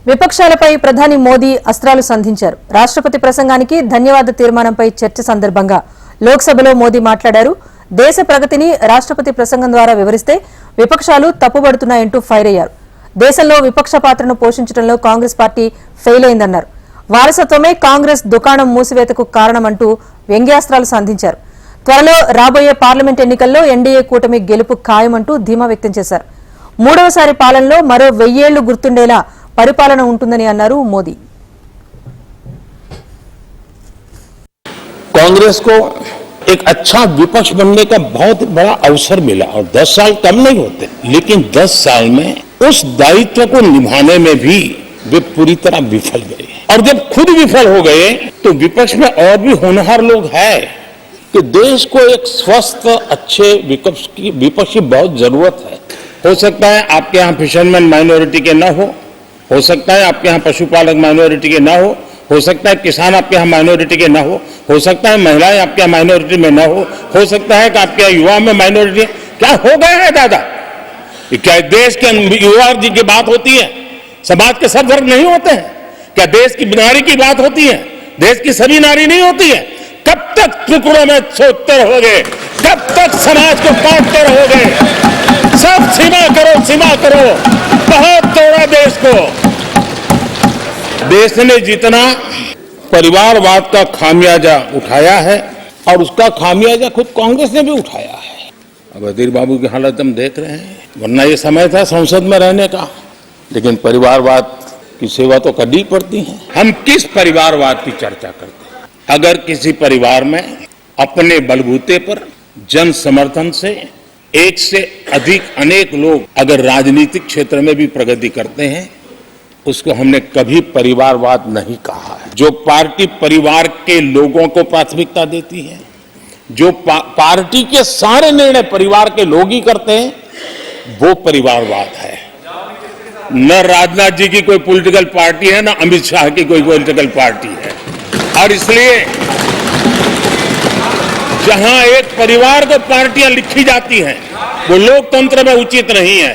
విపక్షాలపై ప్రధాని మోదీ అస్త్రాలు సంధించారు. రాష్ట్రపతి ప్రసంగానికి ధన్యవాద తీర్మానంపై చర్చ సందర్భంగా లోక్సభలో మోదీ మాట్లాడారు. దేశ ప్రగతిని రాష్ట్రపతి ప్రసంగం ద్వారా వివరిస్తే విపక్షాలు తప్పుబడుతున్నాయంటూ ఫైర్ అయ్యారు. దేశంలో విపక్ష పాత్రను పోషించడంలో కాంగ్రెస్ పార్టీ ఫెయిల్ అయిందన్నారు. వారసత్వమే కాంగ్రెస్ దుకాణం మూసివేతకు కారణమంటూ వ్యంగ్యాస్త్రాలు సంధించారు. త్వరలో రాబోయే పార్లమెంట్ ఎన్నికల్లో ఎన్డీఏ కూటమి గెలుపు ఖాయమంటూ ధీమా వ్యక్తం చేశారు. మూడవసారి పాలనలో మరో 1000 ఏళ్లు గుర్తుండేలా పరిపాలన ఉంటుందని అన్నారు మోదీ. कांग्रेस को एक अच्छा विपक्ष बनने का बहुत बड़ा अवसर मिला और 10 साल कम नहीं होते, लेकिन 10 साल में उस दायित्व को निभाने में भी वे पूरी तरह विफल गए। और जब खुद विफल हो गए तो विपक्ष में और भी होनहार लोग हैं कि देश को एक स्वस्थ अच्छे विपक्ष की बहुत जरूरत है। हो सकता है आपके यहाँ फिशरमैन माइनॉरिटी के न हो सकता है आपके यहाँ पशुपालक माइनॉरिटी के न हो सकता है किसान आपके यहाँ माइनॉरिटी के न हो सकता है महिलाएं आपके यहाँ माइनॉरिटी में न हो सकता है कि आपके यहाँ युवा में माइनॉरिटी। क्या हो गया है दादा? क्या देश के युवा जी की बात होती है? समाज के सब वर्ग नहीं होते हैं? क्या देश की नारी की बात होती है? देश की सभी नारी नहीं होती है? कब तक टुकड़ों में छोड़ते रहोगे? कब तक समाज को काटते रहोगे? सब सीमा करो। बहुत तोड़ा देश को। देश ने जितना परिवारवाद का खामियाजा उठाया है और उसका खामियाजा खुद कांग्रेस ने भी उठाया है। अब अधीर बाबू की हालत हम देख रहे हैं। वरना ये समय था संसद में रहने का, लेकिन परिवारवाद की सेवा तो करनी पड़ती है। हम किस परिवारवाद की चर्चा करते हैं? अगर किसी परिवार में अपने बलबूते पर जन समर्थन से एक से अधिक अनेक लोग अगर राजनीतिक क्षेत्र में भी प्रगति करते हैं, उसको हमने कभी परिवारवाद नहीं कहा है। जो पार्टी परिवार के लोगों को प्राथमिकता देती है, जो पार्टी के सारे निर्णय परिवार के लोग ही करते हैं, वो परिवारवाद है। न राजनाथ जी की कोई पॉलिटिकल पार्टी है, न अमित शाह की कोई पॉलिटिकल पार्टी है। और इसलिए जहां एक परिवार को पार्टियां लिखी जाती हैं, वो लोकतंत्र में उचित नहीं है।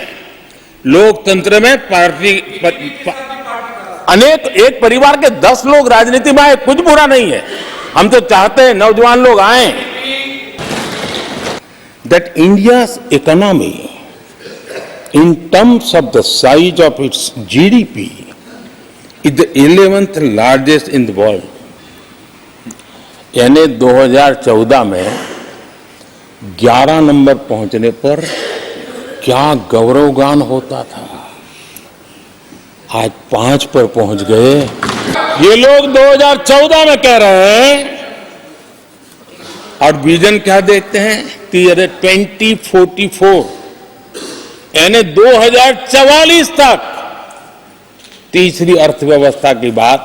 लोकतंत्र में पार्टी अनेक एक परिवार के 10 लोग राजनीति में आए, कुछ बुरा नहीं है। हम तो चाहते हैं नौजवान लोग आए। That India's economy in terms of the size of its GDP is the 11th largest in the world. यानी 2014 में 11 नंबर पहुंचने पर क्या गौरवगान होता था। आज 5 पर पहुंच गए। ये लोग 2014 में कह रहे हैं और विजन क्या देखते हैं? 2044 यानी 2044 तक तीसरी अर्थव्यवस्था की बात।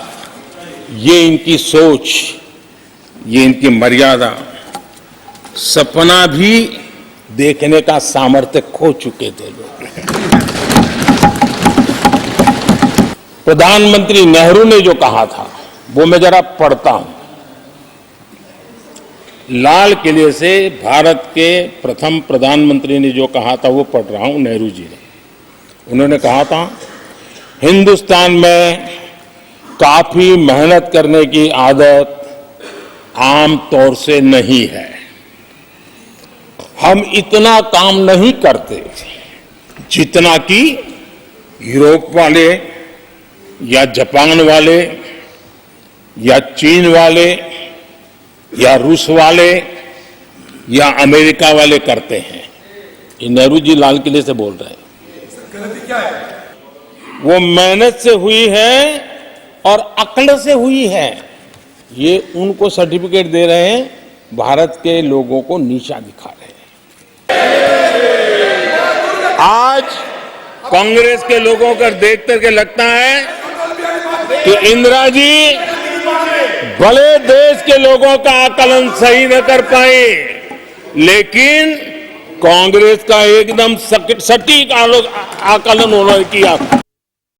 ये इनकी सोच, ये इनकी मर्यादा, सपना भी देखने का सामर्थ्य खो चुके थे लोग। प्रधानमंत्री नेहरू ने जो कहा था वो मैं जरा पढ़ता हूं। लाल किले से भारत के प्रथम प्रधानमंत्री ने जो कहा था वो पढ़ रहा हूं, नेहरू जी ने। उन्होंने कहा था, हिंदुस्तान में काफी मेहनत करने की आदत आम तौर से नहीं है। हम इतना काम नहीं करते जितना कि यूरोप वाले या जापान वाले या चीन वाले या रूस वाले या अमेरिका वाले करते हैं। ये नेहरू जी लाल किले से बोल रहे हैं। गलती क्या है? वो मेहनत से हुई है और अक्ल से हुई है। ये उनको सर्टिफिकेट दे रहे हैं, भारत के लोगों को नीचा दिखा रहे हैं। आज कांग्रेस के लोगों को देख करके लगता है कि इंदिरा जी भले देश के लोगों का आकलन सही न कर पाए, लेकिन कांग्रेस का एकदम सटीक आकलन उन्होंने किया।